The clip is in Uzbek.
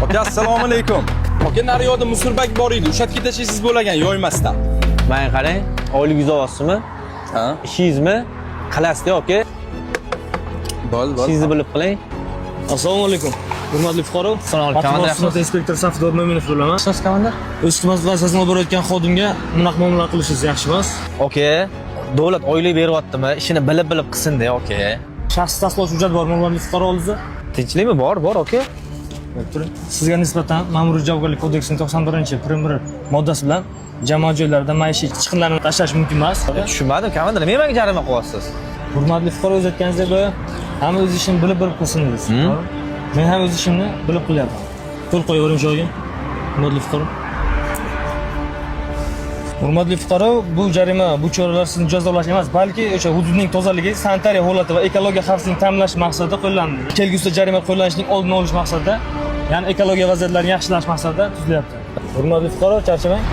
Aka, assalomu alaykum. Aka, naryoqda musurbak bor edi. O'sha yerga tashlaysiz bo'lagan, yoymasdan. Mana qarang, oylik olasizmi? Ha? Ishingizmi? Qilasizda, aka. Bo'l. Ishingizni bilib qiling. Assalomu alaykum. Hurmatli fuqaro. Assalomu alaykum. Xizmat inspektor Safdor Mo'minov bo'laman. Siz komandir? O'z xizmat vazifasini olib borayotgan xodimga bunaqa muomala qilishingiz yaxshi emas. Aka, davlat oylik beryaptimi? Ishini bilib qilsin-da, aka. Shaxsiy tasdiqlovchi hujjat bormi hurmatli fuqaro oldingizda? Tinchlikmi? Bor, aka. Sizga nisbatan Ma'muriy javobgarlik kodeksining 91-prim 1 moddasi bilan jamoat joylarida maishiy chiqindilarni tashlash mumkin emas. Tushunmadim, komandir. Nimaga jarima qilyapsiz? Hurmatli fuqaro, o'z aytganingizdek bo'yi hamma o'z ishini bilib qilsin dedingiz. Men ham o'z ishimni bilib qilyapman. Qo'l qo'yavering joyiga. Hurmatli fuqaro. Hurmatli fuqaro, bu jarima, bu choralar sizni jazolash emas, balki o'sha hududning tozaligi, sanitariya holati va ekologiya xavfsizligini ta'minlash maqsadida qo'llanadi. Kelgusida jarima qo'llanishining oldini olish maqsadida, ya'ni ekologiya vaziyatlarini yaxshilash maqsadida tuzilyapti. Hurmatli fuqaro, charchamang.